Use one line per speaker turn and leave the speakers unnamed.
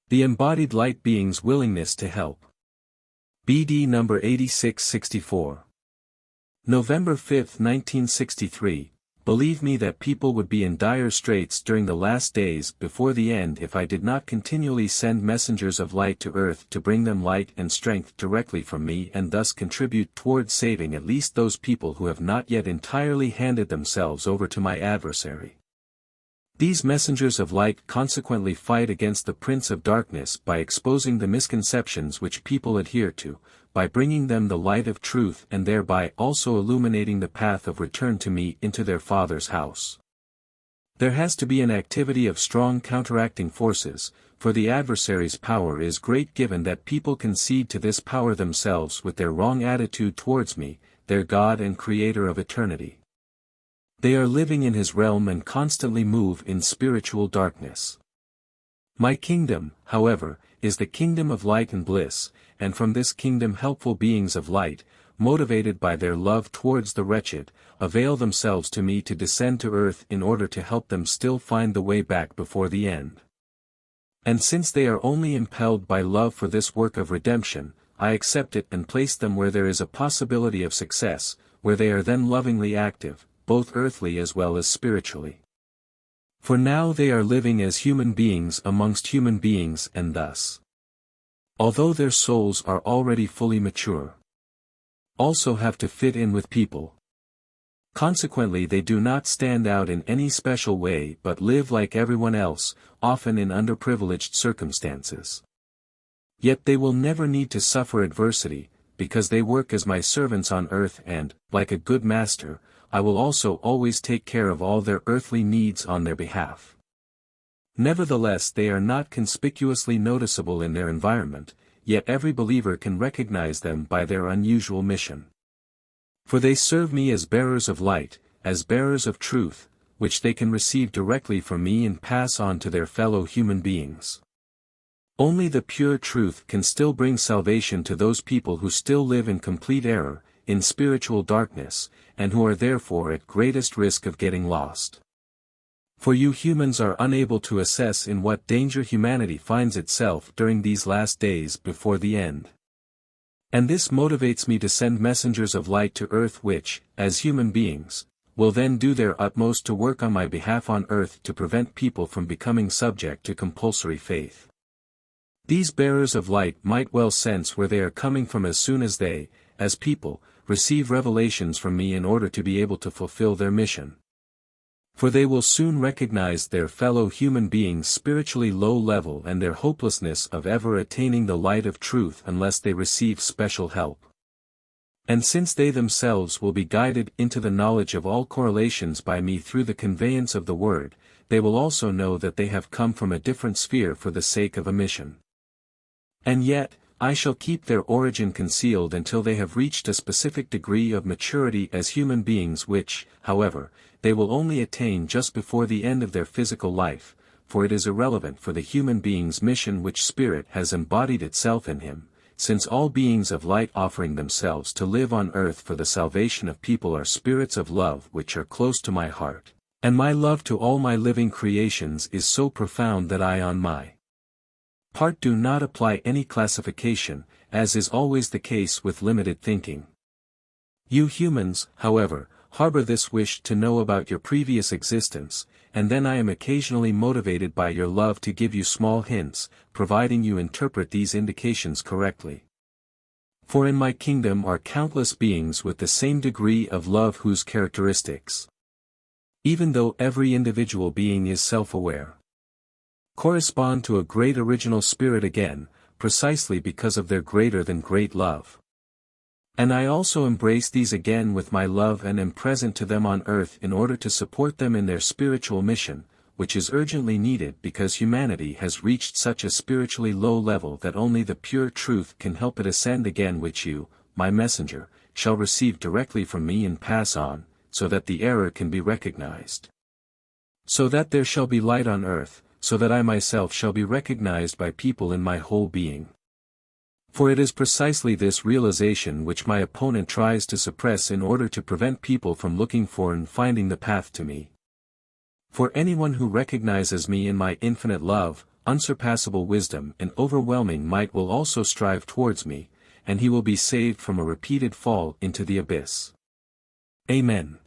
The embodied light being's willingness to help. BD number 8664. November 5, 1963. Believe me that people would be in dire straits during the last days before the end if I did not continually send messengers of light to earth to bring them light and strength directly from me and thus contribute towards saving at least those people who have not yet entirely handed themselves over to my adversary. These messengers of light consequently fight against the Prince of Darkness by exposing the misconceptions which people adhere to, by bringing them the light of truth and thereby also illuminating the path of return to me into their Father's house. There has to be an activity of strong counteracting forces, for the adversary's power is great given that people concede to this power themselves with their wrong attitude towards me, their God and Creator of eternity. They are living in his realm and constantly move in spiritual darkness. My kingdom, however, is the kingdom of light and bliss, and from this kingdom helpful beings of light, motivated by their love towards the wretched, avail themselves to me to descend to earth in order to help them still find the way back before the end. And since they are only impelled by love for this work of redemption, I accept it and place them where there is a possibility of success, where they are then lovingly active, both earthly as well as spiritually. For now they are living as human beings amongst human beings and thus, although their souls are already fully mature, also have to fit in with people. Consequently they do not stand out in any special way but live like everyone else, often in underprivileged circumstances. Yet they will never need to suffer adversity, because they work as my servants on earth and, like a good master, I will also always take care of all their earthly needs on their behalf. Nevertheless they are not conspicuously noticeable in their environment, yet every believer can recognize them by their unusual mission. For they serve me as bearers of light, as bearers of truth, which they can receive directly from me and pass on to their fellow human beings. Only the pure truth can still bring salvation to those people who still live in complete error, in spiritual darkness, and who are therefore at greatest risk of getting lost. For you humans are unable to assess in what danger humanity finds itself during these last days before the end. And this motivates me to send messengers of light to earth which, as human beings, will then do their utmost to work on my behalf on earth to prevent people from becoming subject to compulsory faith. These bearers of light might well sense where they are coming from as soon as they, as people, receive revelations from me in order to be able to fulfill their mission. For they will soon recognize their fellow human beings' spiritually low level and their hopelessness of ever attaining the light of truth unless they receive special help. And since they themselves will be guided into the knowledge of all correlations by me through the conveyance of the word, they will also know that they have come from a different sphere for the sake of a mission. And yet, I shall keep their origin concealed until they have reached a specific degree of maturity as human beings which, however, they will only attain just before the end of their physical life, for it is irrelevant for the human being's mission which spirit has embodied itself in him, since all beings of light offering themselves to live on earth for the salvation of people are spirits of love which are close to my heart, and my love to all my living creations is so profound that I on my part do not apply any classification, as is always the case with limited thinking. You humans, however, harbor this wish to know about your previous existence, and then I am occasionally motivated by your love to give you small hints, providing you interpret these indications correctly. For in my kingdom are countless beings with the same degree of love whose characteristics, even though every individual being is self-aware, correspond to a great original spirit again, precisely because of their greater than great love. And I also embrace these again with my love and am present to them on earth in order to support them in their spiritual mission, which is urgently needed because humanity has reached such a spiritually low level that only the pure truth can help it ascend again, which you, my messenger, shall receive directly from me and pass on, so that the error can be recognized. So that there shall be light on earth, so that I myself shall be recognized by people in my whole being. For it is precisely this realization which my opponent tries to suppress in order to prevent people from looking for and finding the path to me. For anyone who recognizes me in my infinite love, unsurpassable wisdom and overwhelming might will also strive towards me, and he will be saved from a repeated fall into the abyss. Amen.